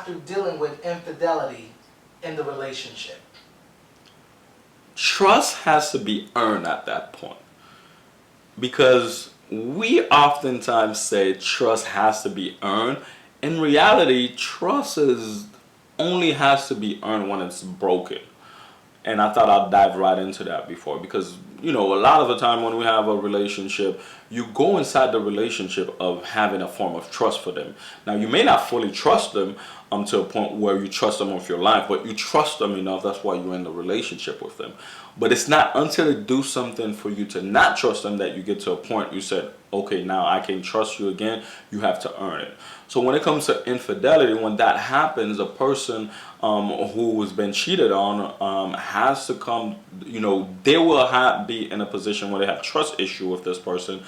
through dealing with infidelity in the relationship? Trust has to be earned at that point, because we oftentimes say trust has to be earned. In reality, trust only has to be earned when it's broken. And I thought I'd dive right into that before, because a lot of the time when we have a relationship, you go inside the relationship of having a form of trust for them. Now, you may not fully trust them to a point where you trust them with your life, but you trust them enough. That's why you're in the relationship with them. But it's not until they do something for you to not trust them that you get to a point you said, okay, now I can trust you again. You have to earn it. So when it comes to infidelity, when that happens, a person who has been cheated on has to come, they will be in a position where they have trust issue with this person,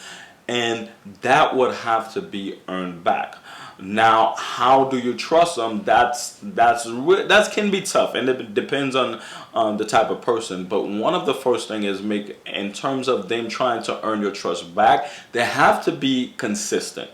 and that would have to be earned back. Now, how do you trust them? That can be tough, and it depends on the type of person. But one of the first thing is in terms of them trying to earn your trust back, they have to be consistent.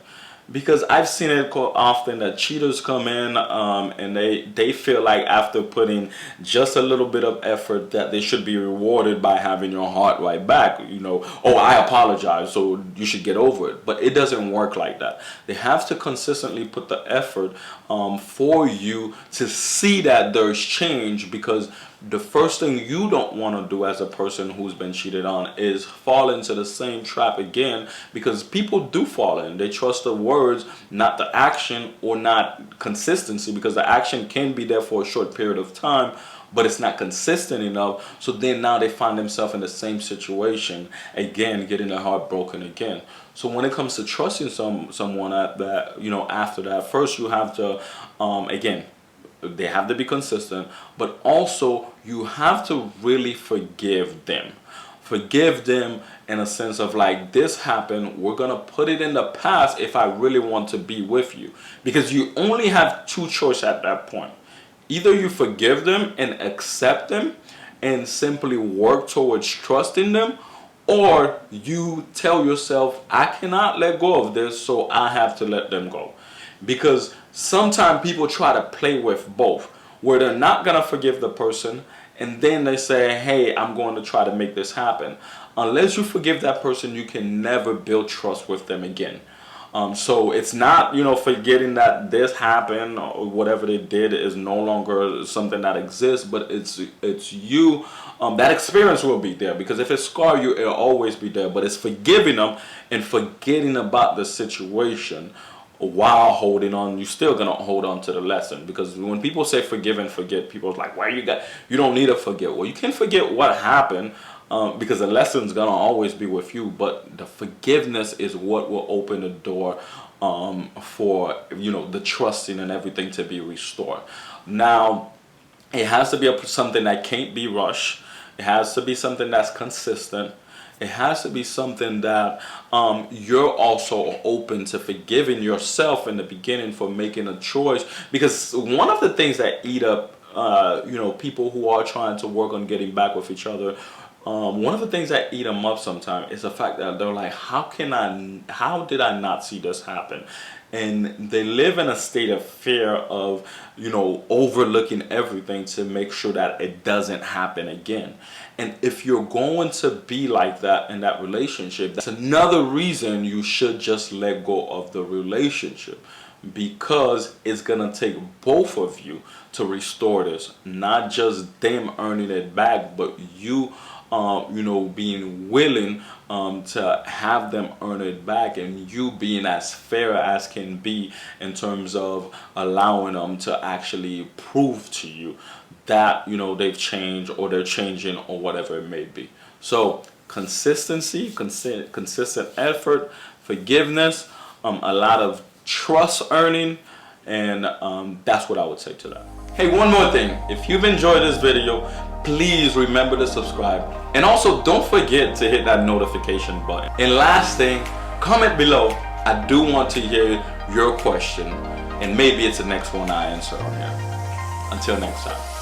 Because I've seen it quite often that cheaters come in and they feel like after putting just a little bit of effort that they should be rewarded by having your heart right back. Oh, I apologize, so you should get over it. But it doesn't work like that. They have to consistently put the effort for you to see that there's change, because the first thing you don't want to do as a person who's been cheated on is fall into the same trap again, because people do fall in. They trust the words, not the action, or not consistency, because the action can be there for a short period of time, but it's not consistent enough. So then now they find themselves in the same situation again, getting their heart broken again. So when it comes to trusting someone at that, after that, first you have to, again, they have to be consistent, but also you have to really forgive them. Forgive them in a sense of like, this happened, we're going to put it in the past if I really want to be with you. Because you only have two choices at that point. Either you forgive them and accept them and simply work towards trusting them, or you tell yourself, I cannot let go of this, so I have to let them go. Because sometimes people try to play with both, where they're not going to forgive the person, and then they say, hey, I'm going to try to make this happen. Unless you forgive that person, you can never build trust with them again. So it's not, forgetting that this happened or whatever they did is no longer something that exists, but it's you. That experience will be there, because if it scarred you, it'll always be there. But it's forgiving them and forgetting about the situation while holding on. You're still gonna hold on to the lesson, because when people say forgive and forget, people are like, you don't need to forget. Well, you can forget what happened, because the lesson's gonna always be with you, but the forgiveness is what will open the door for the trusting and everything to be restored. Now, it has to be something that can't be rushed. It has to be something that's consistent. It has to be something that you're also open to forgiving yourself in the beginning for making a choice. Because one of the things that eat up, people who are trying to work on getting back with each other, one of the things that eat them up sometimes is the fact that they're like, how did I not see this happen? And they live in a state of fear of, overlooking everything to make sure that it doesn't happen again. And if you're going to be like that in that relationship, that's another reason you should just let go of the relationship, because it's going to take both of you to restore this. Not just them earning it back, but you being willing to have them earn it back, and you being as fair as can be in terms of allowing them to actually prove to you that they've changed, or they're changing, or whatever it may be. So consistency, consistent effort, forgiveness, a lot of trust earning, and that's what I would say to that. Hey, one more thing. If you've enjoyed this video, please remember to subscribe, and also don't forget to hit that notification button. And last thing, comment below. I do want to hear your question, and maybe it's the next one I answer on here. Until next time.